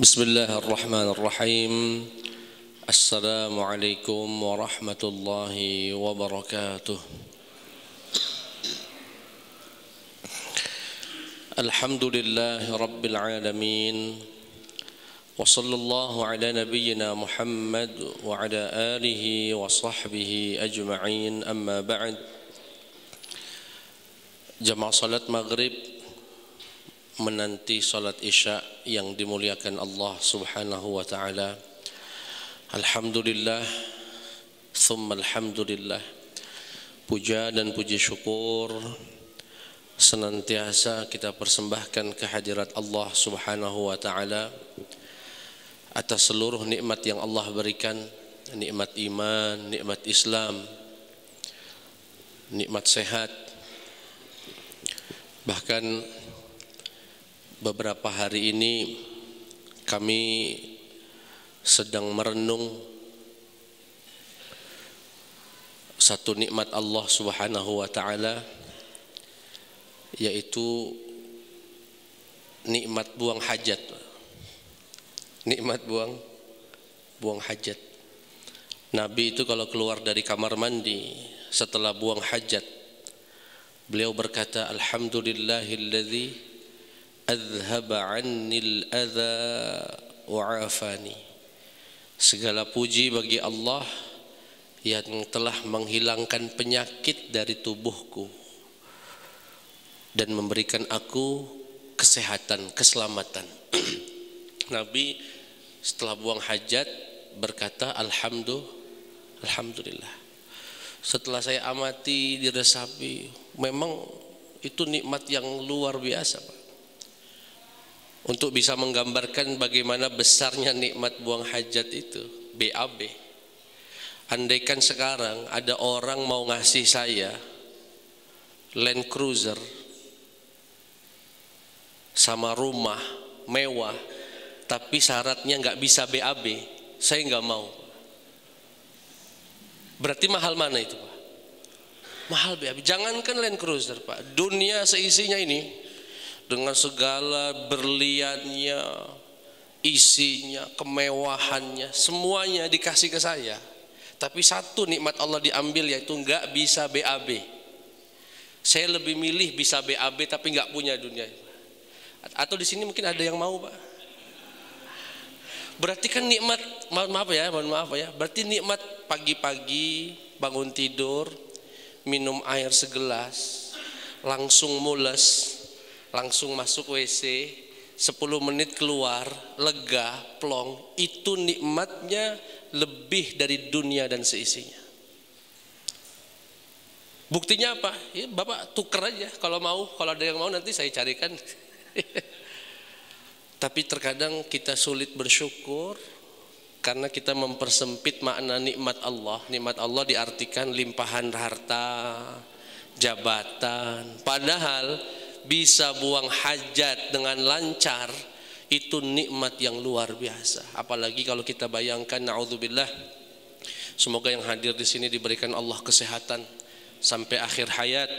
Bismillahirrahmanirrahim. Assalamualaikum warahmatullahi wabarakatuh. Alhamdulillahi rabbil alamin. Wa sallallahu ala nabiyyina Muhammad wa ala alihi wa sahbihi ajma'in. Amma ba'd. Jamaah salat maghrib menanti salat isya yang dimuliakan Allah Subhanahu wa taala. Alhamdulillah, thumma alhamdulillah. Puja dan puji syukur senantiasa kita persembahkan kehadirat Allah Subhanahu wa taala atas seluruh nikmat yang Allah berikan, nikmat iman, nikmat Islam, nikmat sehat. Bahkan beberapa hari ini kami sedang merenung satu nikmat Allah Subhanahu wa taala, yaitu nikmat buang hajat. Nikmat buang hajat. Nabi itu kalau keluar dari kamar mandi setelah buang hajat, beliau berkata, alhamdulillahilladzi adhaba annil adha wa afani. Segala puji bagi Allah yang telah menghilangkan penyakit dari tubuhku dan memberikan aku kesehatan, keselamatan. Nabi setelah buang hajat berkata alhamdulillah. Setelah saya amati, diresapi, memang itu nikmat yang luar biasa, Pak. Untuk bisa menggambarkan bagaimana besarnya nikmat buang hajat itu, BAB. Andaikan sekarang ada orang mau ngasih saya Land Cruiser sama rumah mewah, tapi syaratnya nggak bisa BAB, saya nggak mau. Berarti mahal mana itu, Pak? Mahal BAB. Jangankan Land Cruiser, Pak, dunia seisinya ini dengan segala berliannya, isinya, kemewahannya, semuanya dikasih ke saya. Tapi satu nikmat Allah diambil, yaitu nggak bisa BAB. Saya lebih milih bisa BAB tapi nggak punya dunia. Atau di sini mungkin ada yang mau, Pak? Berarti kan nikmat, mohon maaf ya. Berarti nikmat pagi-pagi bangun tidur, minum air segelas, langsung mules, langsung masuk WC, 10 menit keluar, lega, plong. Itu nikmatnya lebih dari dunia dan seisinya. Buktinya apa? Ya, Bapak tuker aja kalau mau. Kalau ada yang mau nanti saya carikan. Tapi terkadang kita sulit bersyukur karena kita mempersempit makna nikmat Allah. Nikmat Allah diartikan limpahan harta, jabatan. Padahal bisa buang hajat dengan lancar, itu nikmat yang luar biasa. Apalagi kalau kita bayangkan, naudzubillah, semoga yang hadir di sini diberikan Allah kesehatan sampai akhir hayat.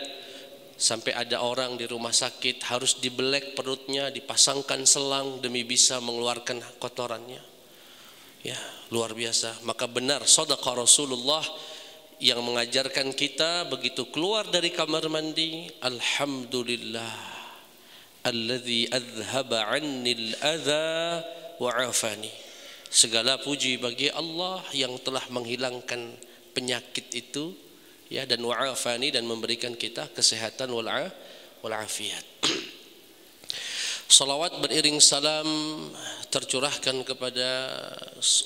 Sampai ada orang di rumah sakit harus dibelek perutnya, dipasangkan selang demi bisa mengeluarkan kotorannya. Ya, luar biasa. Maka benar shadaqah Rasulullah yang mengajarkan kita begitu keluar dari kamar mandi, alhamdulillah alladzi adhaba annil adha wa afani. Segala puji bagi Allah yang telah menghilangkan penyakit itu, ya, dan wa afani, dan memberikan kita kesehatan wal afiat. Salawat beriring salam tercurahkan kepada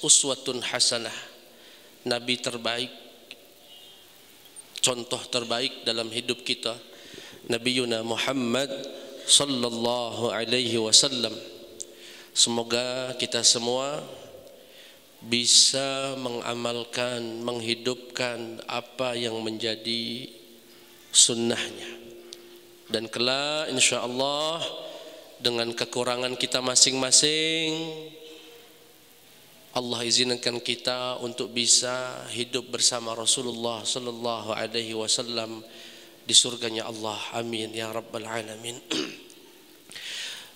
uswatun hasanah, nabi terbaik, contoh terbaik dalam hidup kita, Nabiyuna Muhammad sallallahu alaihi wasallam. Semoga kita semua bisa mengamalkan, menghidupkan apa yang menjadi sunnahnya. Dan kelak insyaallah dengan kekurangan kita masing-masing, Allah izinkan kita untuk bisa hidup bersama Rasulullah sallallahu alaihi wasallam di surganya Allah. Amin ya rabbal alamin.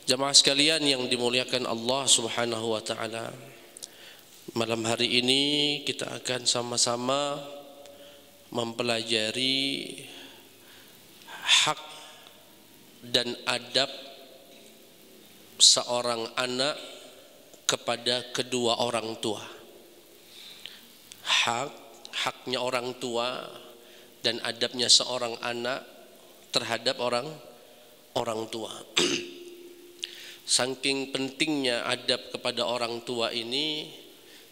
Jamaah sekalian yang dimuliakan Allah Subhanahu wa taala. Malam hari ini kita akan sama-sama mempelajari hak dan adab seorang anak kepada kedua orang tua. Haknya orang tua dan adabnya seorang anak terhadap orang tua. Saking pentingnya adab kepada orang tua ini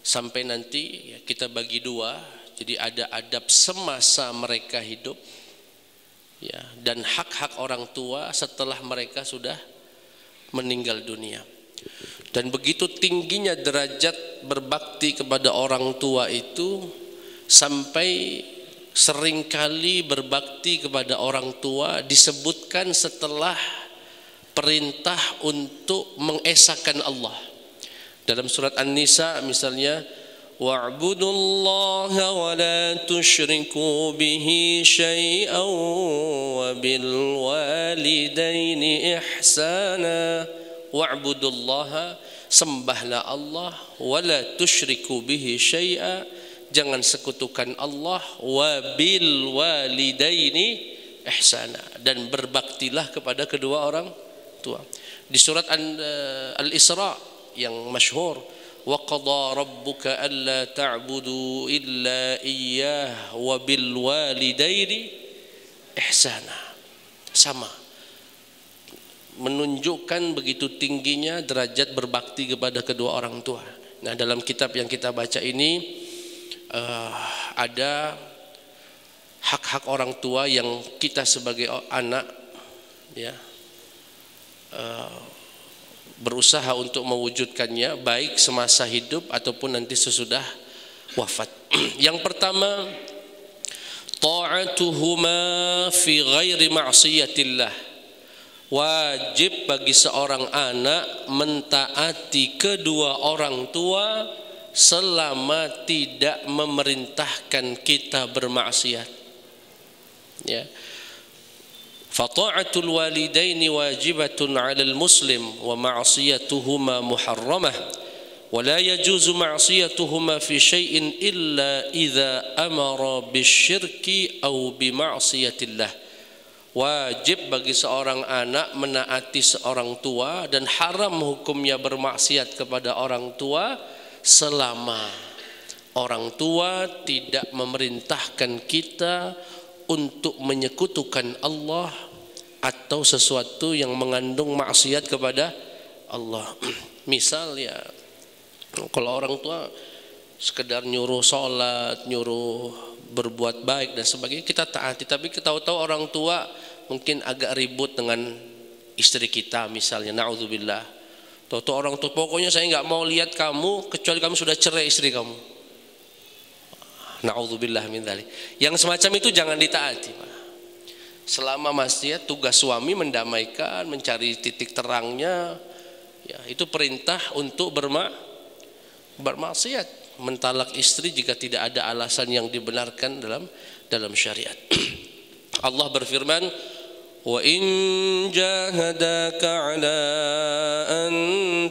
sampai nanti kita bagi dua. Jadi ada adab semasa mereka hidup, ya, dan hak-hak orang tua setelah mereka sudah meninggal dunia. Dan begitu tingginya derajat berbakti kepada orang tua itu sampai seringkali berbakti kepada orang tua disebutkan setelah perintah untuk mengesahkan Allah. Dalam surat An-Nisa misalnya, wa'budullaha wa la tusyriku bihi syai'an wa bil walidaini ihsana. Wa'budullaha, sembahlah Allah, wa la tusyriku bihi syai'a, jangan sekutukan Allah, wa bil walidaini ihsana, dan berbaktilah kepada kedua orang tua. Di surat Al-Isra yang masyhur, wa qada rabbuka alla ta'budu illa iyyah wa bil walidaini ihsana. Sama, menunjukkan begitu tingginya derajat berbakti kepada kedua orang tua. Nah, dalam kitab yang kita baca ini ada hak-hak orang tua yang kita sebagai anak, ya, berusaha untuk mewujudkannya baik semasa hidup ataupun nanti sesudah wafat. Yang pertama, ta'atuhuma fi ghairi ma'siyatillah. Wajib bagi seorang anak mentaati kedua orang tua selama tidak memerintahkan kita bermaksiat, ya. Fata'atul walidaini wajibatun 'alal muslim wa ma'siyatuhuma muharramah wa la yajuzu ma'siyatuhuma fi syai'in illa idza amara bisyirki aw bi ma'siyatillah. Wajib bagi seorang anak menaati seorang tua dan haram hukumnya bermaksiat kepada orang tua selama orang tua tidak memerintahkan kita untuk menyekutukan Allah atau sesuatu yang mengandung maksiat kepada Allah. Misal, ya, kalau orang tua sekedar nyuruh sholat, nyuruh berbuat baik dan sebagainya, kita taati. Tapi kita tahu orang tua mungkin agak ribut dengan istri kita misalnya, na'udzubillah. Tahu orang tua, pokoknya saya nggak mau lihat kamu kecuali kamu sudah cerai istri kamu. Na'udzubillah min dzalik. Yang semacam itu jangan ditaati, Pak. Selama masih tugas suami mendamaikan, mencari titik terangnya, ya, itu perintah untuk bermaksiat, mentalak istri jika tidak ada alasan yang dibenarkan dalam syariat. Allah berfirman, wa in jahadaka ala an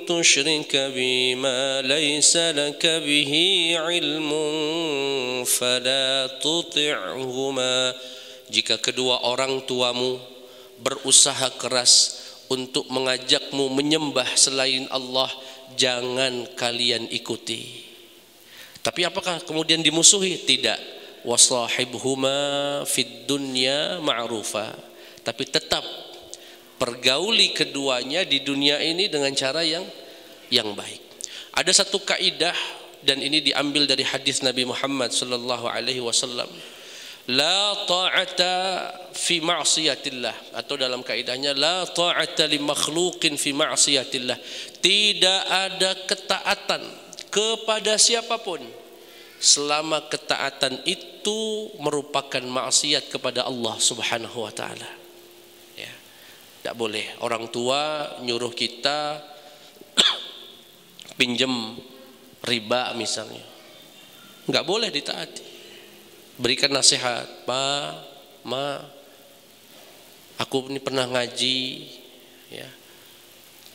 tusyrika bima laysa laka bihi ilmun fala tuti'huma. Jika kedua orang tuamu berusaha keras untuk mengajakmu menyembah selain Allah, jangan kalian ikuti. Tapi apakah kemudian dimusuhi? Tidak. Wasahibhuma fid dunya ma'rufa. Tapi tetap pergauli keduanya di dunia ini dengan cara yang baik. Ada satu kaidah, dan ini diambil dari hadis Nabi Muhammad sallallahu alaihi wasallam. La ta'ata fi ma'siyatillah, atau dalam kaidahnya la ta'ata li makhluqin fi ma'siyatillah. Tidak ada ketaatan kepada siapapun selama ketaatan itu merupakan maksiat kepada Allah Subhanahu wa taala. Ya. Tidak boleh orang tua nyuruh kita pinjam riba misalnya. Enggak boleh ditaati. Berikan nasihat, "Pak, Ma, aku ini pernah ngaji, ya.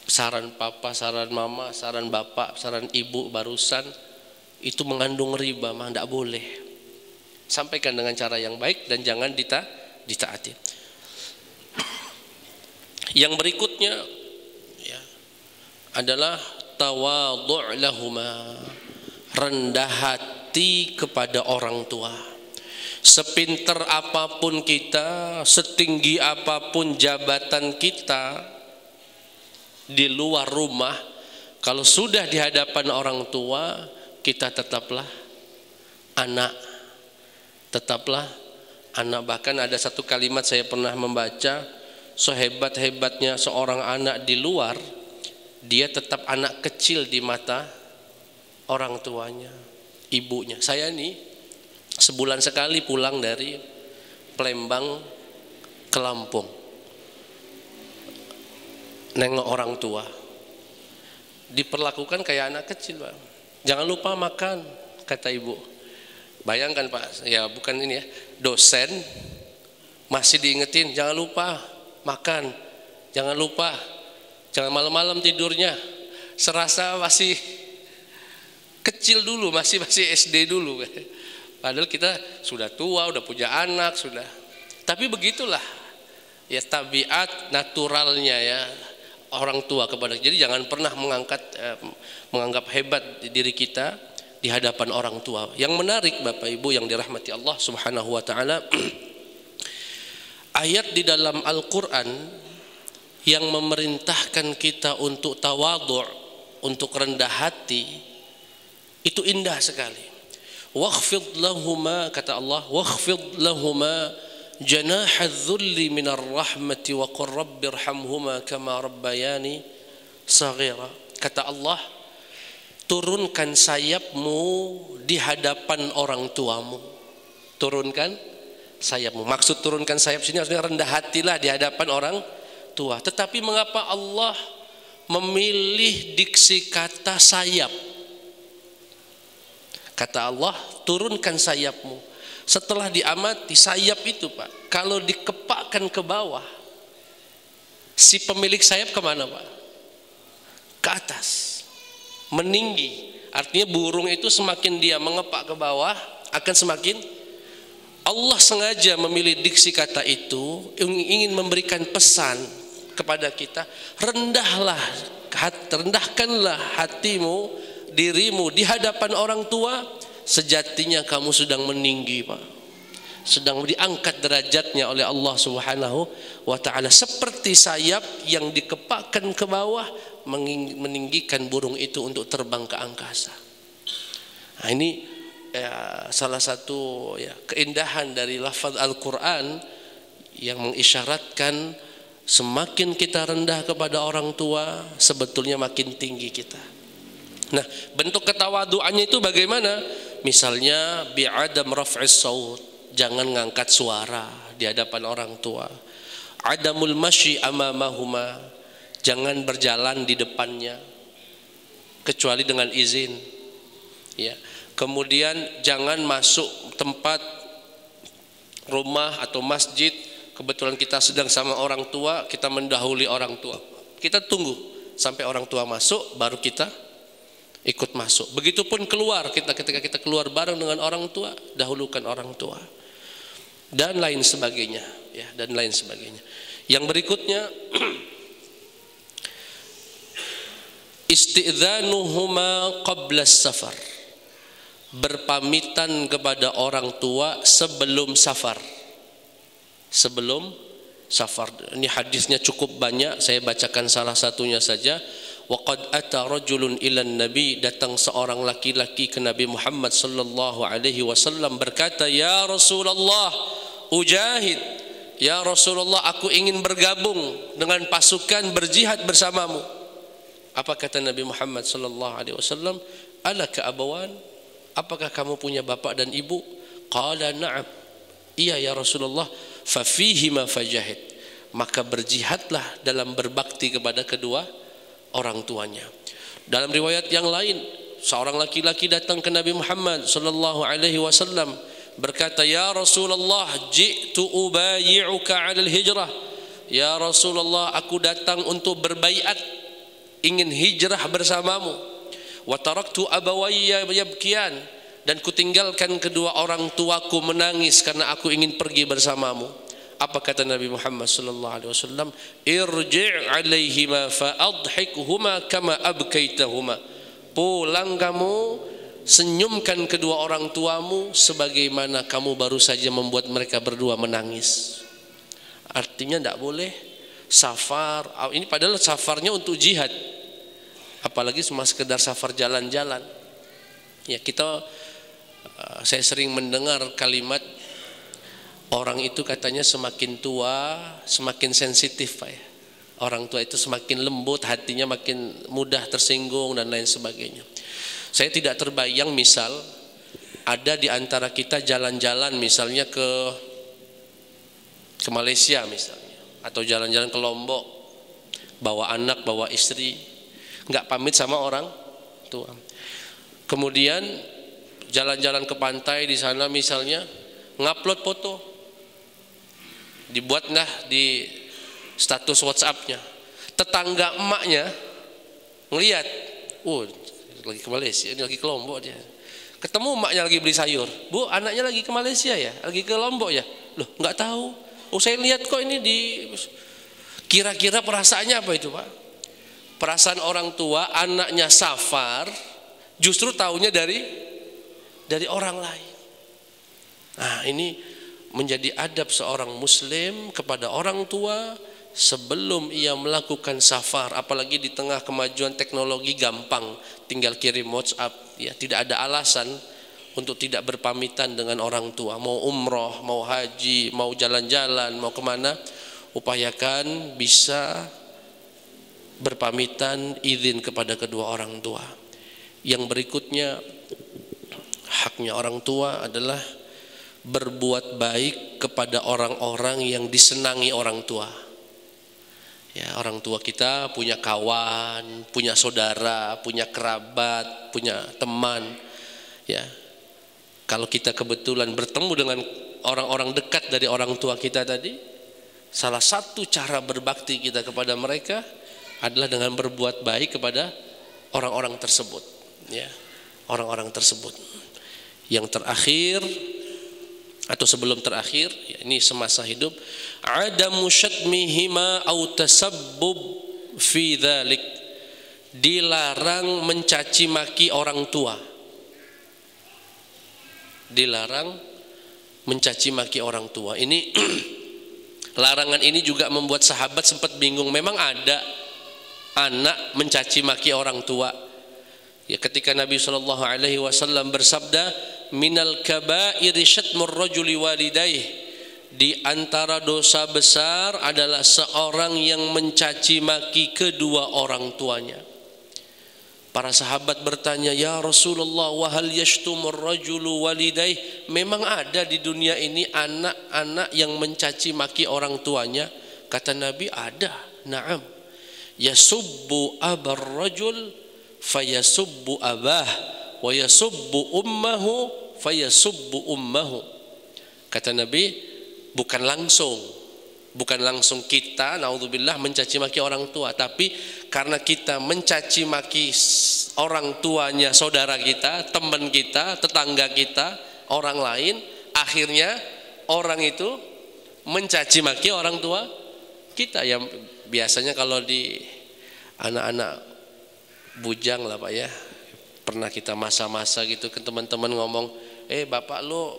saran papa, saran mama, saran bapak, saran ibu barusan itu mengandung riba, mah tidak boleh. Sampaikan dengan cara yang baik dan jangan ditaati. Yang berikutnya ya, adalah tawadhu' lahuma, rendah hati kepada orang tua. Sepinter apapun kita, setinggi apapun jabatan kita di luar rumah, kalau sudah di hadapan orang tua, kita tetaplah anak. Tetaplah anak. Bahkan ada satu kalimat saya pernah membaca, sehebat-hebatnya seorang anak di luar, dia tetap anak kecil di mata orang tuanya, ibunya. Saya nih sebulan sekali pulang dari Palembang ke Lampung, nengok orang tua, diperlakukan kayak anak kecil, Pak. Jangan lupa makan, kata ibu. Bayangkan Pak, ya bukan ini ya, dosen masih diingetin jangan lupa makan, jangan lupa, jangan malam-malam tidurnya. Serasa masih kecil dulu, masih SD dulu. Padahal kita sudah tua, udah punya anak, sudah. Tapi begitulah ya tabiat naturalnya ya orang tua kepada. Jadi jangan pernah menganggap hebat diri kita di hadapan orang tua. Yang menarik Bapak Ibu yang dirahmati Allah Subhanahu wa taala, ayat di dalam Al-Qur'an yang memerintahkan kita untuk tawadhu', untuk rendah hati, itu indah sekali. Wakhfid lahuma, kata Allah, wakhfid lahuma janahadz dzulli minar rahmati wa qur rabbirhamhuma kama rabbayani shaghira. Kata Allah, turunkan sayapmu di hadapan orang tuamu. Turunkan sayapmu. Maksud turunkan sayap sini artinya rendah hatilah di hadapan orang tua. Tetapi mengapa Allah memilih diksi kata sayap? Kata Allah, turunkan sayapmu. Setelah diamati sayap itu Pak, kalau dikepakkan ke bawah, si pemilik sayap kemana Pak? Ke atas, meninggi. Artinya burung itu semakin dia mengepak ke bawah, akan semakin. Allah sengaja memilih diksi kata itu ingin memberikan pesan kepada kita, rendahkanlah hatimu, dirimu di hadapan orang tua. Sejatinya kamu sedang meninggi Pak, sedang diangkat derajatnya oleh Allah Subhanahu wa ta'ala, seperti sayap yang dikepakkan ke bawah meninggikan burung itu untuk terbang ke angkasa. Nah, ini ya, salah satu ya, keindahan dari lafaz Al-Quran yang mengisyaratkan semakin kita rendah kepada orang tua, sebetulnya makin tinggi kita. Nah, bentuk ketawaduannya itu bagaimana? Misalnya bi'adam raf'is saut, jangan ngangkat suara di hadapan orang tua. Adamul masyi amamahuma, jangan berjalan di depannya kecuali dengan izin. Ya. Kemudian jangan masuk tempat rumah atau masjid, kebetulan kita sedang sama orang tua, kita mendahului orang tua. Kita tunggu sampai orang tua masuk baru kita ikut masuk. Begitupun keluar, ketika kita keluar bareng dengan orang tua, dahulukan orang tua. Dan lain sebagainya, ya, dan lain sebagainya. Yang berikutnya isti'dzanuhuma qabla safar. Berpamitan kepada orang tua sebelum safar. Sebelum safar. Ini hadisnya cukup banyak, saya bacakan salah satunya saja. Waqad ata rajulun ilan nabi, datang seorang laki-laki ke Nabi Muhammad sallallahu alaihi wasallam berkata, ya Rasulullah, ujahid, ya Rasulullah, aku ingin bergabung dengan pasukan berjihad bersamamu. Apa kata Nabi Muhammad sallallahu alaihi wasallam? Alaka abawan, apakah kamu punya bapak dan ibu? Qala na'am, iya ya Rasulullah. Fa fihima fajahid, maka berjihadlah dalam berbakti kepada kedua orang tuanya. Dalam riwayat yang lain, seorang laki-laki datang ke Nabi Muhammad sallallahu alaihi wasallam berkata, ya Rasulullah, ji'tu ubayyi'uka 'alal hijrah. Ya Rasulullah, aku datang untuk berbaiat ingin hijrah bersamamu. Wa taraktu abawayya yabkiyan, dan kutinggalkan kedua orang tuaku menangis karena aku ingin pergi bersamamu. Apa kata Nabi Muhammad sallallahu alaihi wasallam? Irji' alaihima fa adhikhuma kama abkaitahuma. Pulang kamu, senyumkan kedua orang tuamu sebagaimana kamu baru saja membuat mereka berdua menangis. Artinya tidak boleh safar. Ini padahal safarnya untuk jihad, apalagi cuma sekedar safar jalan-jalan. Ya, saya sering mendengar kalimat orang itu katanya semakin tua semakin sensitif, Pak ya. Orang tua itu semakin lembut, hatinya makin mudah tersinggung dan lain sebagainya. Saya tidak terbayang misal ada di antara kita jalan-jalan misalnya ke Malaysia misalnya, atau jalan-jalan ke Lombok, bawa anak, bawa istri, nggak pamit sama orang tua. Kemudian jalan-jalan ke pantai di sana misalnya, ngupload foto, dibuatlah di status WhatsApp-nya. Tetangga emaknya ngelihat, lagi ke Malaysia, ini lagi ke Lombok dia. Ketemu emaknya lagi beli sayur, Bu, anaknya lagi ke Malaysia ya, lagi ke Lombok ya. Loh, nggak tahu. Saya lihat kok ini di. Kira-kira perasaannya apa itu, Pak? Perasaan orang tua anaknya safar, justru taunya dari orang lain. Nah, ini menjadi adab seorang muslim kepada orang tua sebelum ia melakukan safar, apalagi di tengah kemajuan teknologi gampang, tinggal kirim WhatsApp, ya, tidak ada alasan untuk tidak berpamitan dengan orang tua. Mau umroh, mau haji, mau jalan-jalan, mau kemana, upayakan bisa berpamitan, izin kepada kedua orang tua. Yang berikutnya, haknya orang tua adalah berbuat baik kepada orang-orang yang disenangi orang tua. Ya, orang tua kita punya kawan, punya saudara, punya kerabat, punya teman. Ya, kalau kita kebetulan bertemu dengan orang-orang dekat dari orang tua kita tadi, salah satu cara berbakti kita kepada mereka adalah dengan berbuat baik kepada orang-orang tersebut. Ya, orang-orang tersebut. Yang terakhir atau sebelum terakhir, ya, ini semasa hidup, adamu syatmihima au tasabbub fi dzalik, dilarang mencaci maki orang tua. Dilarang mencaci maki orang tua. Ini larangan ini juga membuat sahabat sempat bingung. Memang ada anak mencaci maki orang tua. Ya, ketika Nabi SAW bersabda, minal kaba'iri syatmur rajuli walidayh, di antara dosa besar adalah seorang yang mencaci maki kedua orang tuanya. Para sahabat bertanya, ya Rasulullah, wa hal yashtumur rajulu walidayh? Memang ada di dunia ini anak-anak yang mencaci maki orang tuanya? Kata Nabi, ada. Naam. Yasubbu abar rajul fayasubbu abah wa yasubbu ummahu fayasubbu ummahu. Kata Nabi, bukan langsung kita naudzubillah mencaci maki orang tua, tapi karena kita mencaci maki orang tuanya saudara kita, teman kita, tetangga kita, orang lain, akhirnya orang itu mencaci maki orang tua kita. Yang biasanya kalau di anak-anak bujang lah, Pak ya, pernah kita masa-masa gitu ke teman-teman ngomong, bapak lo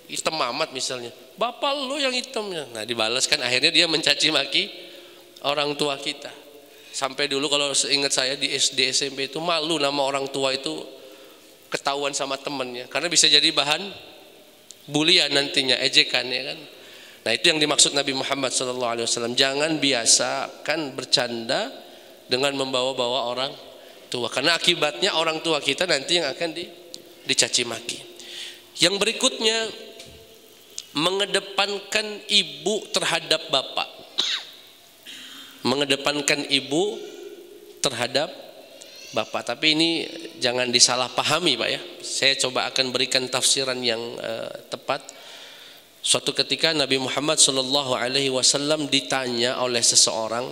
hitam amat misalnya, bapak lo yang hitamnya. Nah, dibalas kan akhirnya dia mencaci maki orang tua kita. Sampai dulu kalau seingat saya di SD SMP itu malu nama orang tua itu ketahuan sama temennya, karena bisa jadi bahan bulian nantinya, ejekan, ya kan. Nah, itu yang dimaksud Nabi Muhammad SAW. Jangan biasakan bercanda dengan membawa-bawa orang tua, karena akibatnya orang tua kita nanti yang akan dicaci maki. Yang berikutnya, mengedepankan ibu terhadap bapak. Mengedepankan ibu terhadap bapak. Tapi ini jangan disalahpahami, Pak ya. Saya coba akan berikan tafsiran yang tepat. Suatu ketika Nabi Muhammad SAW ditanya oleh seseorang,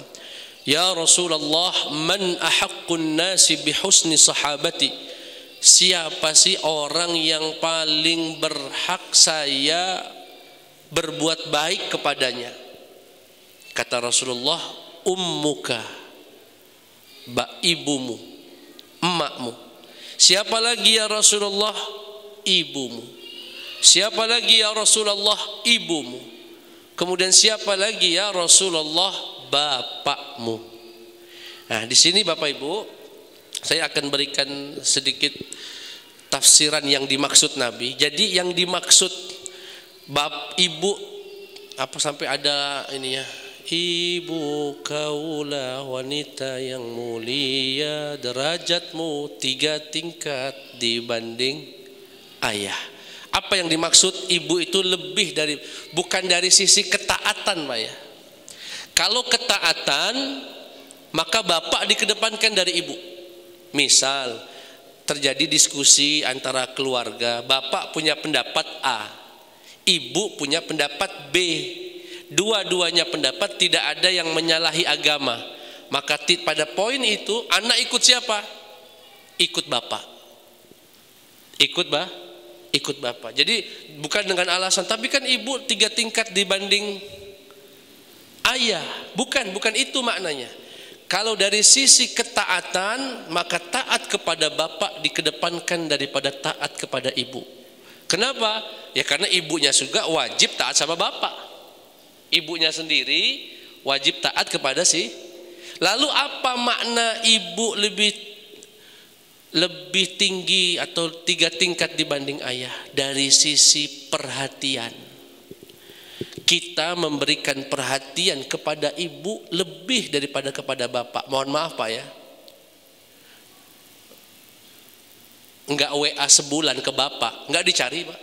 Ya Rasulullah, man ahaqqun nasi bihusni sahabati? Siapa sih orang yang paling berhak saya berbuat baik kepadanya? Kata Rasulullah, ummuka, ibumu, emakmu. Siapa lagi ya Rasulullah? Ibumu. Siapa lagi ya Rasulullah? Ibumu. Kemudian siapa lagi ya Rasulullah? Bapakmu. Nah, di sini Bapak Ibu, saya akan berikan sedikit tafsiran yang dimaksud Nabi. Jadi yang dimaksud ibu, apa sampai ada ini ya, ibu kaulah wanita yang mulia, derajatmu 3 tingkat dibanding ayah. Apa yang dimaksud ibu itu lebih dari, bukan dari sisi ketaatan Pak ya. Kalau ketaatan maka bapak dikedepankan dari ibu. Misal terjadi diskusi antara keluarga, bapak punya pendapat A, ibu punya pendapat B, dua-duanya pendapat tidak ada yang menyalahi agama, maka pada poin itu anak ikut siapa? Ikut bapak. Ikut bapak. Jadi bukan dengan alasan tapi kan ibu 3 tingkat dibanding ayah. Bukan itu maknanya. Kalau dari sisi ketaatan, maka taat kepada bapak dikedepankan daripada taat kepada ibu. Kenapa? Ya karena ibunya juga wajib taat sama bapak. Ibunya sendiri wajib taat kepada si. Lalu apa makna ibu lebih tinggi atau 3 tingkat dibanding ayah? Dari sisi perhatian. Kita memberikan perhatian kepada ibu lebih daripada kepada bapak. Mohon maaf Pak ya, enggak WA sebulan ke bapak, enggak dicari Pak.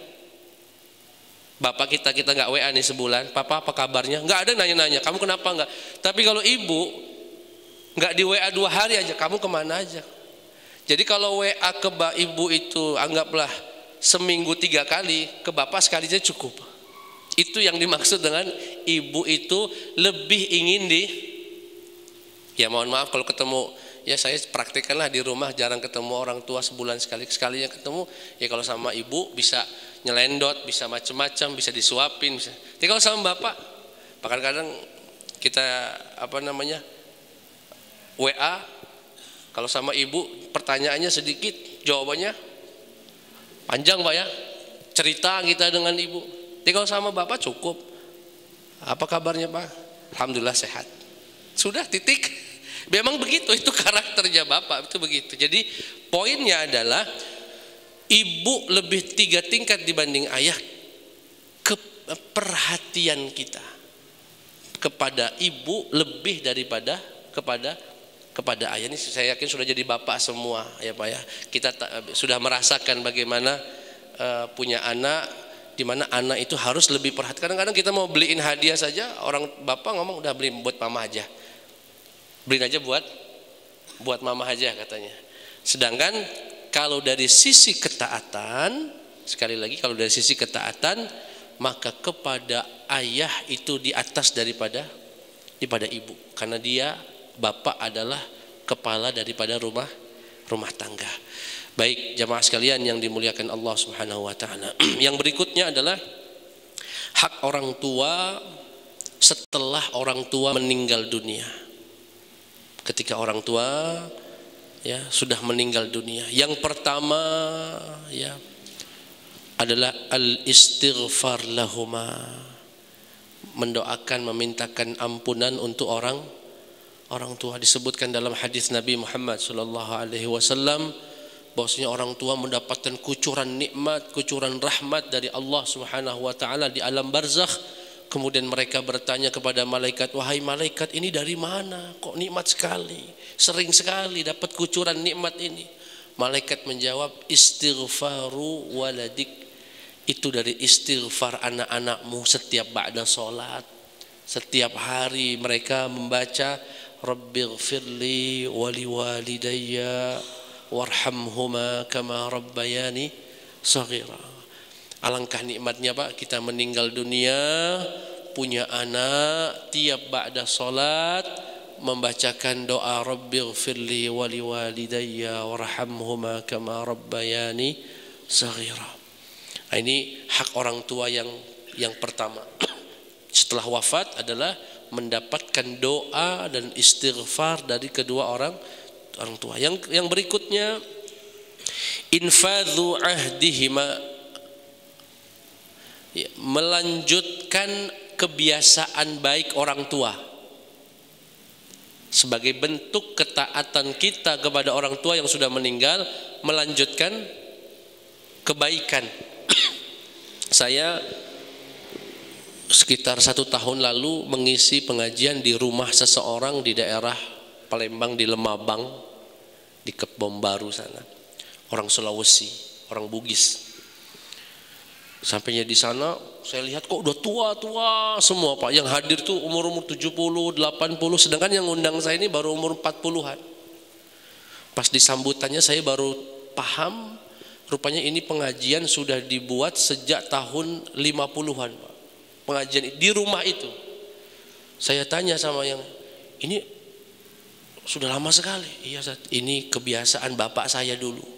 Bapak kita enggak WA nih sebulan, papa apa kabarnya? Enggak ada nanya-nanya, kamu kenapa enggak. Tapi kalau ibu enggak di WA 2 hari aja, kamu kemana aja. Jadi kalau WA ke ibu itu anggaplah seminggu 3 kali, ke bapak sekali aja cukup. Itu yang dimaksud dengan ibu itu lebih ingin ya mohon maaf kalau ketemu, ya saya praktikkanlah di rumah, jarang ketemu orang tua, sebulan sekalinya ketemu, ya kalau sama ibu bisa nyelendot, bisa macam-macam, bisa disuapin, bisa. Tapi kalau sama bapak, kadang-kadang kita WA, kalau sama ibu pertanyaannya sedikit, jawabannya panjang Pak ya, cerita kita dengan ibu. Jadi kalau sama bapak cukup, apa kabarnya Pak? Alhamdulillah sehat. Sudah, titik. Memang begitu, itu karakternya bapak, itu begitu. Jadi poinnya adalah ibu lebih 3 tingkat dibanding ayah. Perhatian kita kepada ibu lebih daripada kepada ayah. Ini saya yakin sudah jadi bapak semua ya Pak ya. Kita sudah merasakan bagaimana punya anak, di mana anak itu harus lebih perhatian. Kadang-kadang kita mau beliin hadiah saja, orang bapak ngomong udah beli buat mama aja, beliin aja buat mama aja katanya. Sedangkan kalau dari sisi ketaatan, sekali lagi kalau dari sisi ketaatan, maka kepada ayah itu di atas daripada ibu, karena dia bapak adalah kepala daripada rumah tangga. Baik jamaah sekalian yang dimuliakan Allah Subhanahu wa taala. Yang berikutnya adalah hak orang tua setelah orang tua meninggal dunia. Ketika orang tua ya sudah meninggal dunia, yang pertama ya adalah al-istighfar lahuma. Mendoakan, memintakan ampunan untuk orang tua. Disebutkan dalam hadis Nabi Muhammad sallallahu alaihi wasallam bahwasanya orang tua mendapatkan kucuran nikmat, kucuran rahmat dari Allah Subhanahu wa taala di alam barzakh. Kemudian mereka bertanya kepada malaikat, "Wahai malaikat, ini dari mana? Kok nikmat sekali? Sering sekali dapat kucuran nikmat ini." Malaikat menjawab, "Istighfaru waladik." Itu dari istighfar anak-anakmu setiap ba'da salat. Setiap hari mereka membaca, "Rabbighfirli wa liwalidayya warhamhuma kama rabbayani shaghira." Alangkah nikmatnya Pak, kita meninggal dunia punya anak, tiap ba'da salat membacakan doa Rabbighfirli wa liwalidayya warhamhuma kama rabbayani shaghira. Nah, ini hak orang tua yang pertama. Setelah wafat adalah mendapatkan doa dan istighfar dari kedua orang tua. Yang berikutnya infadhu ahdihima, ya, melanjutkan kebiasaan baik orang tua. Sebagai bentuk ketaatan kita kepada orang tua yang sudah meninggal, melanjutkan kebaikan. Saya sekitar 1 tahun lalu mengisi pengajian di rumah seseorang di daerah Palembang, di Lemabang, di Kebon Baru sana. Orang Sulawesi, orang Bugis. Sampainya di sana, saya lihat kok udah tua-tua semua Pak. Yang hadir tuh umur 70, 80, sedangkan yang undang saya ini baru umur 40-an. Pas disambutannya saya baru paham, rupanya ini pengajian sudah dibuat sejak tahun 50-an Pak. Pengajian di rumah itu. Saya tanya sama yang ini sudah lama sekali. Iya, ini kebiasaan bapak saya dulu.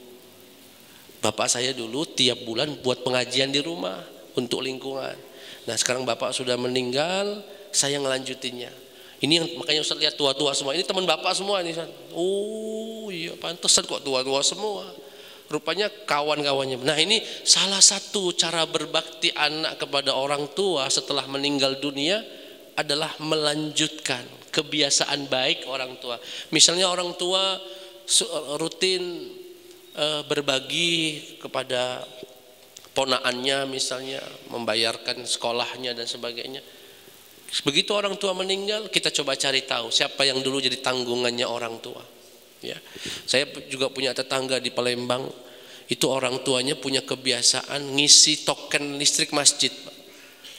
Bapak saya dulu tiap bulan buat pengajian di rumah untuk lingkungan. Nah sekarang bapak sudah meninggal, saya ngelanjutinnya. Ini yang makanya Ustaz lihat tua-tua semua. Ini teman bapak semua nih Ustaz. Oh iya, pantesan kok tua-tua semua. Rupanya kawan-kawannya. Nah ini salah satu cara berbakti anak kepada orang tua setelah meninggal dunia adalah melanjutkan kebiasaan baik orang tua. Misalnya orang tua rutin berbagi kepada ponaannya, misalnya membayarkan sekolahnya dan sebagainya. Begitu orang tua meninggal, kita coba cari tahu siapa yang dulu jadi tanggungannya orang tua. Ya, saya juga punya tetangga di Palembang, itu orang tuanya punya kebiasaan ngisi token listrik masjid.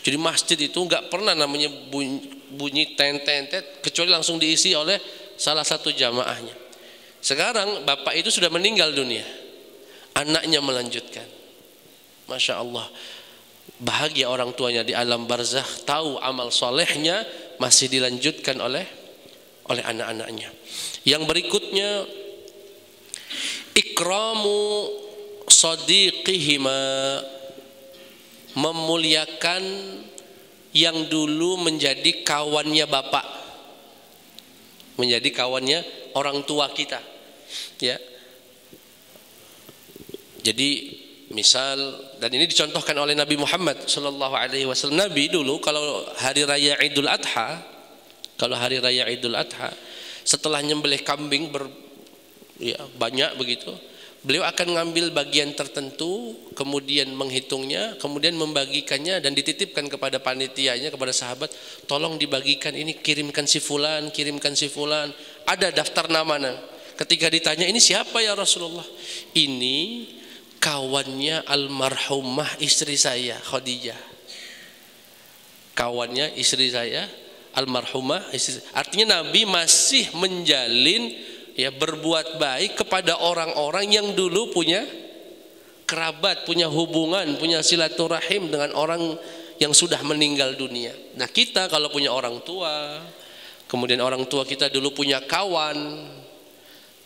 Jadi masjid itu nggak pernah namanya bunyi tet kecuali langsung diisi oleh salah satu jamaahnya. Sekarang bapak itu sudah meninggal dunia, anaknya melanjutkan. Masya Allah, bahagia orang tuanya di alam barzakh, tahu amal solehnya masih dilanjutkan oleh anak-anaknya. Yang berikutnya ikramu sadiqihima, memuliakan yang dulu menjadi kawannya bapak, menjadi kawannya orang tua kita, ya. Jadi misal, dan ini dicontohkan oleh Nabi Muhammad sallallahu alaihi wasallam. Nabi dulu kalau hari raya Idul Adha, setelah nyembelih kambing banyak begitu, beliau akan ngambil bagian tertentu, kemudian menghitungnya, kemudian membagikannya dan dititipkan kepada panitianya, kepada sahabat, tolong dibagikan ini, kirimkan si fulan, ada daftar namanya. Ketika ditanya ini siapa ya Rasulullah? Ini kawannya almarhumah istri saya Khadijah. Kawannya istri saya almarhumah istri. Artinya Nabi masih menjalin, ya, berbuat baik kepada orang-orang yang dulu punya kerabat, punya hubungan, punya silaturahim dengan orang yang sudah meninggal dunia. Nah kita kalau punya orang tua, kemudian orang tua kita dulu punya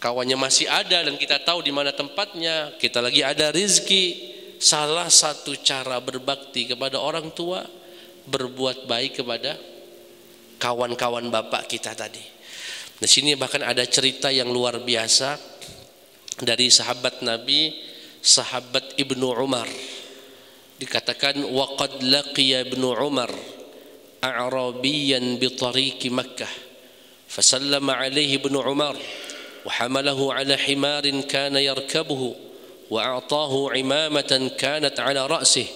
kawannya masih ada dan kita tahu di mana tempatnya, kita lagi ada rizki, salah satu cara berbakti kepada orang tua, berbuat baik kepada kawan-kawan bapak kita tadi. Di sini bahkan ada cerita yang luar biasa dari sahabat Nabi, sahabat Ibnu Umar. Dikatakan waqad laqiya Ibnu Umar a'rabiyan bi tariqi Makkah fasallama alaihi Ibnu Umar wa hamalahu ala himarin kana yarkabuhu wa a'tahu imamatan kanat ala ra'sihi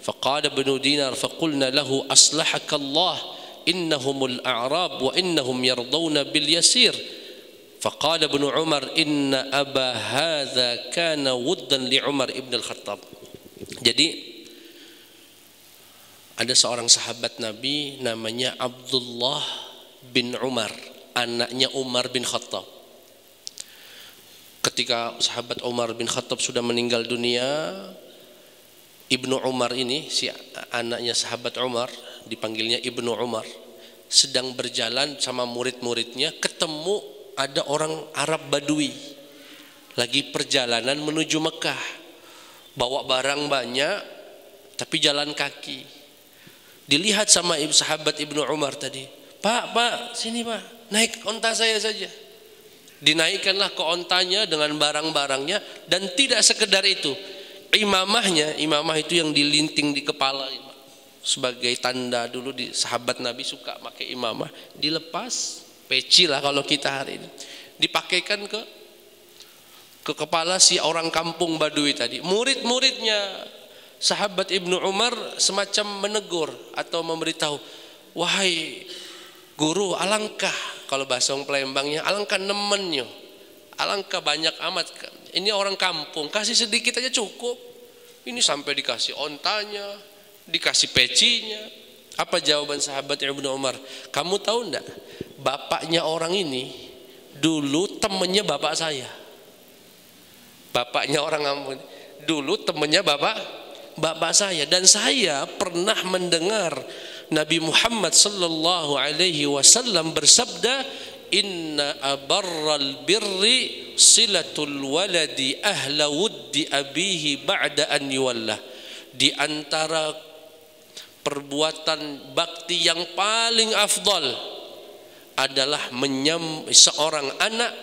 faqala Ibnu Dinar faqulna lahu aslahaka Allah innahumul a'rab wa innahum yardawna bil yasir faqala Ibnu Umar inna aba hadza kana wuddan li Umar ibn al-Khattab. Jadi ada seorang sahabat Nabi namanya Abdullah bin Umar, anaknya Umar bin Khattab. Ketika sahabat Umar bin Khattab sudah meninggal dunia, Ibnu Umar ini, si anaknya sahabat Umar, dipanggilnya Ibnu Umar. sedang berjalan sama murid-muridnya, ketemu ada orang Arab Badui lagi perjalanan menuju Mekah, bawa barang banyak tapi jalan kaki. Dilihat sama sahabat Ibnu Umar tadi, Pak, sini Pak, naik onta saya saja. Dinaikkanlah ke ontanya dengan barang-barangnya, dan tidak sekedar itu, imamah itu yang dilinting di kepala sebagai tanda dulu di sahabat Nabi suka pakai imamah, dilepas, peci lah kalau kita hari ini, dipakaikan ke kepala si orang kampung Badui tadi. Murid-muridnya sahabat Ibnu Umar semacam menegur atau memberitahu, wahai guru, alangkah, kalau bahasa orang Palembangnya, alangkah nemennya, alangkah banyak amat, ini orang kampung, kasih sedikit aja cukup, ini sampai dikasih ontanya, dikasih pecinya. Apa jawaban sahabat Ibnu Umar? Kamu tahu enggak, bapaknya orang ini dulu temennya bapak saya. Bapaknya orang kampung dulu temennya bapak saya, dan saya pernah mendengar Nabi Muhammad sallallahu alaihi wasallam bersabda, inna abarral birri silatul waladi ahla wuddi abihi ba'da an yuwallah. Di antara perbuatan bakti yang paling afdal adalah seorang anak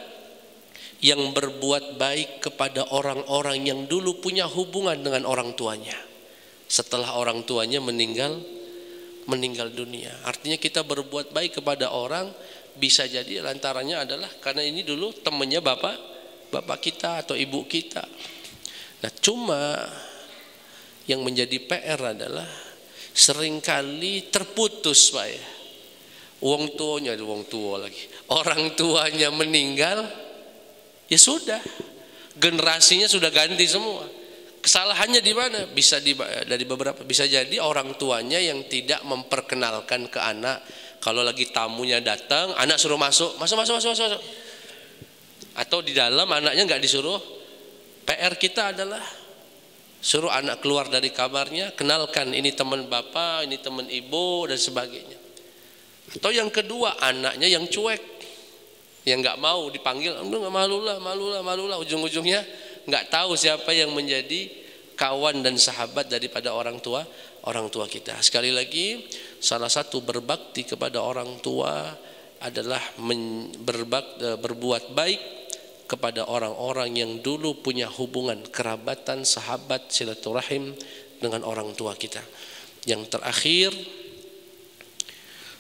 yang berbuat baik kepada orang-orang yang dulu punya hubungan dengan orang tuanya setelah orang tuanya meninggal dunia. Artinya kita berbuat baik kepada orang bisa jadi lantarannya adalah karena ini dulu temannya bapak kita atau ibu kita. Nah, cuma yang menjadi PR adalah seringkali terputus, Pak ya. Wong tua lagi. Orang tuanya meninggal, ya sudah, generasinya sudah ganti semua. Kesalahannya di mana? Dari beberapa, bisa jadi orang tuanya yang tidak memperkenalkan ke anak. Kalau lagi tamunya datang, anak suruh masuk. Atau di dalam anaknya nggak disuruh. PR kita adalah suruh anak keluar dari kamarnya, kenalkan ini teman bapak, ini teman ibu, dan sebagainya. Atau yang kedua, anaknya yang cuek, yang nggak mau dipanggil, nggak malu lah, ujung-ujungnya nggak tahu siapa yang menjadi kawan dan sahabat daripada orang tua kita. Sekali lagi, salah satu berbakti kepada orang tua adalah berbuat baik kepada orang-orang yang dulu punya hubungan kerabatan, sahabat, silaturahim dengan orang tua kita. Yang terakhir,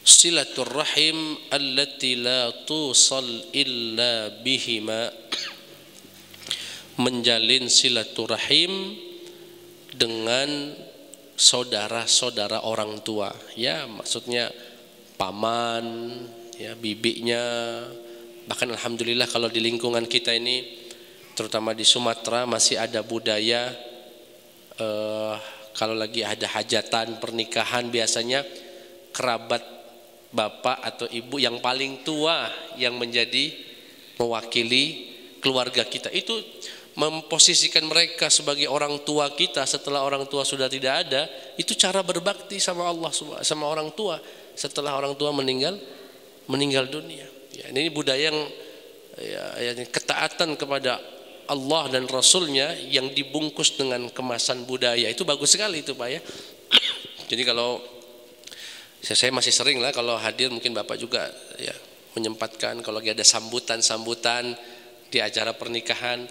silaturahim allati la tusal illa bihima, menjalin silaturahim dengan saudara-saudara orang tua, ya maksudnya paman, ya bibinya. Bahkan alhamdulillah kalau di lingkungan kita ini, terutama di Sumatera, masih ada budaya kalau lagi ada hajatan pernikahan, biasanya kerabat bapak atau ibu yang paling tua yang menjadi mewakili keluarga kita, itu memposisikan mereka sebagai orang tua kita setelah orang tua sudah tidak ada. Itu cara berbakti sama Allah, sama orang tua setelah orang tua meninggal dunia. Ya, ini budaya yang ketaatan kepada Allah dan Rasulnya yang dibungkus dengan kemasan budaya. Itu bagus sekali itu, Pak ya. Jadi kalau saya masih sering lah kalau hadir, mungkin Bapak juga ya menyempatkan kalau lagi ada sambutan di acara pernikahan,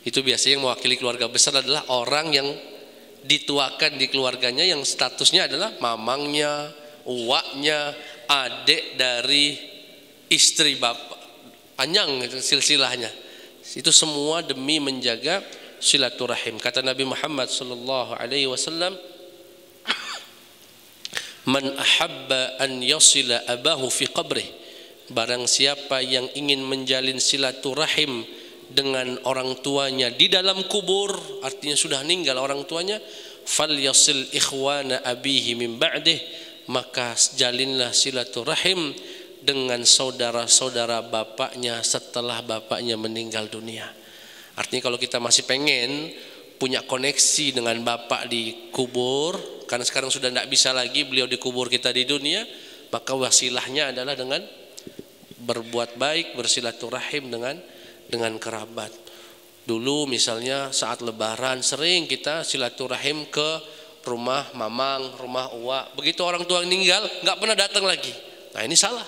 itu biasanya yang mewakili keluarga besar adalah orang yang dituakan di keluarganya, yang statusnya adalah mamangnya, uaknya, adik dari istri bapak, panjang itu silsilahnya. Itu semua demi menjaga silaturahim. Kata Nabi Muhammad sallallahu alaihi wasallam, man ahabba an yasila abahu fi qabrih, barang siapa yang ingin menjalin silaturahim dengan orang tuanya di dalam kubur, artinya sudah meninggal orang tuanya, fal yasil ikhwana abihi min ba'dih, maka jalinlah silaturahim dengan saudara-saudara bapaknya setelah bapaknya meninggal dunia. Artinya kalau kita masih pengen punya koneksi dengan bapak di kubur, karena sekarang sudah tidak bisa lagi beliau dikubur kita di dunia, maka wasilahnya adalah dengan berbuat baik, bersilaturahim dengan kerabat. Dulu misalnya saat lebaran sering kita silaturahim ke rumah mamang, rumah uwa. Begitu orang tua meninggal nggak pernah datang lagi. Nah ini salah.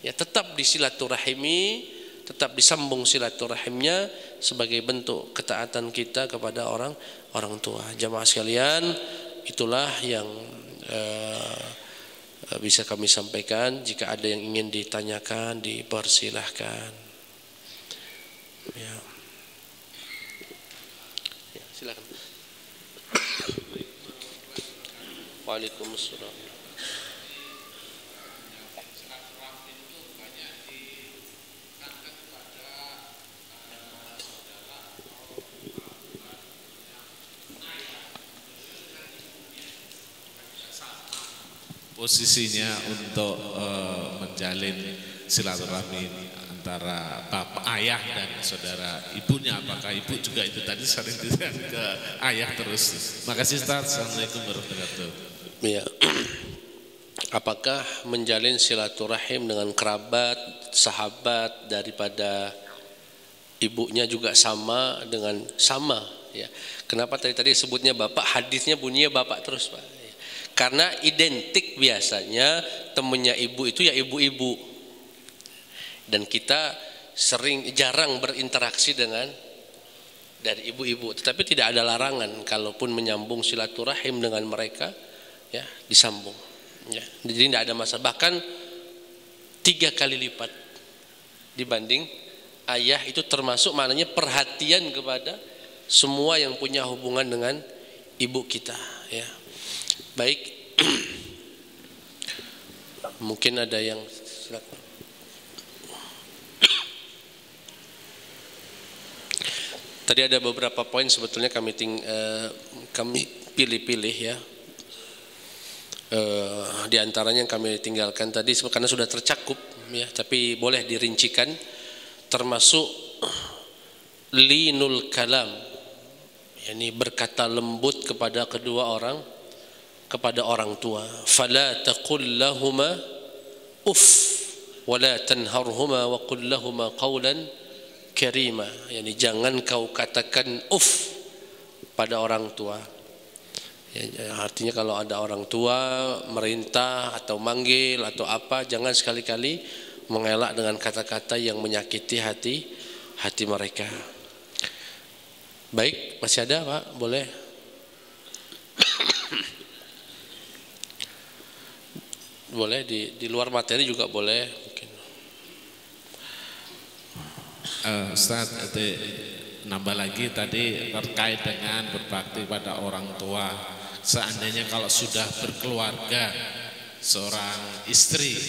Ya tetap disilaturahimi, tetap disambung silaturahimnya sebagai bentuk ketaatan kita kepada orang tua. Jamaah sekalian, itulah yang bisa kami sampaikan. Jika ada yang ingin ditanyakan, dipersilahkan. Ya. Ya, silakan. Waalaikumsalam. Posisinya untuk menjalin silaturahmi antara bapak ayah dan saudara ibunya, apakah ibu juga itu tadi sering ke ayah terus? Makasih Ustaz. Assalamualaikum warahmatullahi wabarakatuh. Ya. Apakah menjalin silaturahim dengan kerabat, sahabat daripada ibunya juga sama dengan sama ya. Kenapa tadi sebutnya bapak, hadisnya bunyinya bapak terus Pak? Karena identik biasanya temennya ibu itu ya ibu-ibu. Dan kita jarang berinteraksi dengan dari ibu-ibu. Tetapi tidak ada larangan kalaupun menyambung silaturahim dengan mereka ya disambung. Ya. Jadi tidak ada masalah. Bahkan 3 kali lipat dibanding ayah, itu termasuk maknanya perhatian kepada semua yang punya hubungan dengan ibu kita ya. Baik, mungkin ada yang silakan. Tadi ada beberapa poin sebetulnya kami pilih-pilih ya. Di antaranya yang kami tinggalkan tadi karena sudah tercakup ya, tapi boleh dirincikan, termasuk linul kalam, yakni berkata lembut kepada kepada orang tua. Fala taqul lahuma uff wala tanharhuma wa qul lahuma qawlan karima. Yani jangan kau katakan uff pada orang tua. Ya, artinya kalau ada orang tua merintah atau manggil atau apa, jangan sekali-kali mengelak dengan kata-kata yang menyakiti hati mereka. Baik, masih ada Pak? Boleh. Boleh di luar materi juga boleh mungkin. Ustaz, nambah lagi tadi terkait dengan berbakti pada orang tua. Seandainya kalau sudah berkeluarga, seorang istri,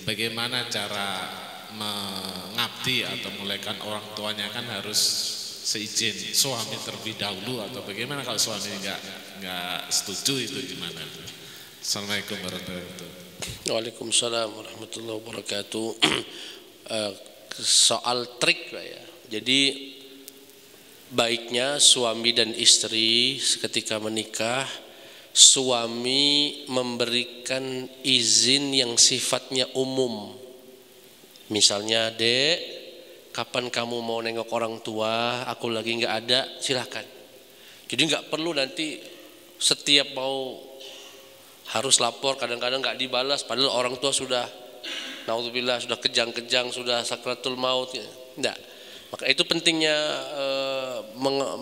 bagaimana cara mengabdi atau memuliakan orang tuanya? Kan harus seizin suami terlebih dahulu, atau bagaimana kalau suami nggak setuju, itu gimana? Assalamualaikum warahmatullahi wabarakatuh. Waalaikumsalam warahmatullahi wabarakatuh. Soal trik Pak ya. Jadi baiknya suami dan istri ketika menikah, suami memberikan izin yang sifatnya umum. Misalnya, Dek, kapan kamu mau nengok orang tua? Aku lagi nggak ada, silakan. Jadi nggak perlu nanti setiap mau harus lapor, kadang-kadang nggak dibalas, padahal orang tua sudah, naudzubillah, sudah kejang-kejang, sudah sakratul maut. Enggak. Maka itu pentingnya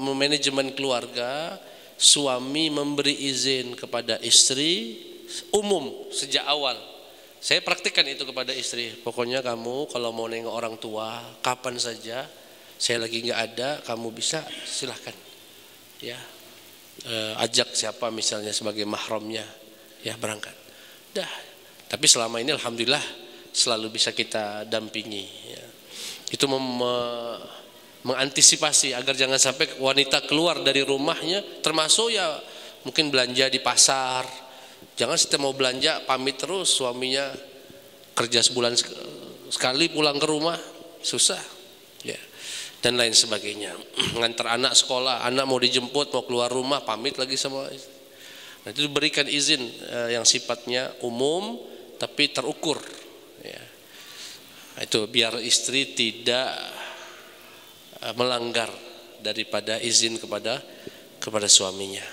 manajemen keluarga. Suami memberi izin kepada istri umum sejak awal. Saya praktikkan itu kepada istri. Pokoknya kamu kalau mau nengok orang tua kapan saja, saya lagi nggak ada, kamu bisa silahkan. Ya, ajak siapa misalnya sebagai mahramnya, ya berangkat. Dah. Tapi selama ini alhamdulillah selalu bisa kita dampingi. Ya. Itu mengantisipasi agar jangan sampai wanita keluar dari rumahnya, termasuk ya mungkin belanja di pasar. Jangan setiap mau belanja pamit terus, suaminya kerja sebulan sekali pulang ke rumah, susah. Ya. Dan lain sebagainya. Ngantar anak sekolah, anak mau dijemput, mau keluar rumah, pamit lagi sama istri. Nah, itu berikan izin yang sifatnya umum, tapi terukur. Ya. Itu biar istri tidak melanggar daripada izin kepada suaminya.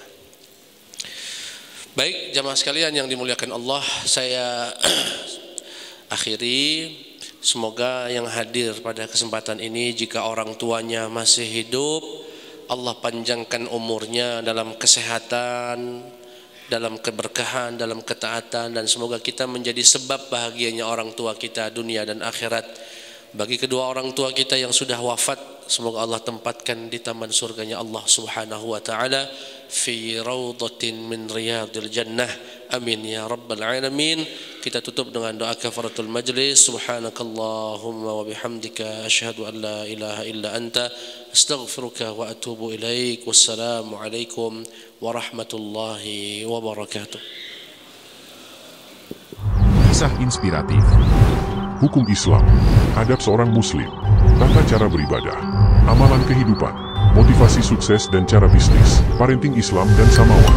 Baik, jamaah sekalian yang dimuliakan Allah, saya akhiri. Semoga yang hadir pada kesempatan ini, jika orang tuanya masih hidup, Allah panjangkan umurnya dalam kesehatan, dalam keberkahan, dalam ketaatan, dan semoga kita menjadi sebab bahagianya orang tua kita dunia dan akhirat. Bagi kedua orang tua kita yang sudah wafat, semoga Allah tempatkan di taman surganya Allah Subhanahu wa taala fi raudhatin min riyadil jannah. Amin ya rabbal alamin. Kita tutup dengan doa kafaratul majlis. Subhanakallahumma wa bihamdika asyhadu an la ilaha illa anta astaghfiruka wa atubu ilaik. Wassalamu alaikum warahmatullahi wabarakatuh. Kisah inspiratif, hukum Islam, adab seorang muslim, tata cara beribadah, amalan kehidupan, motivasi sukses dan cara bisnis, parenting Islam dan Samawa.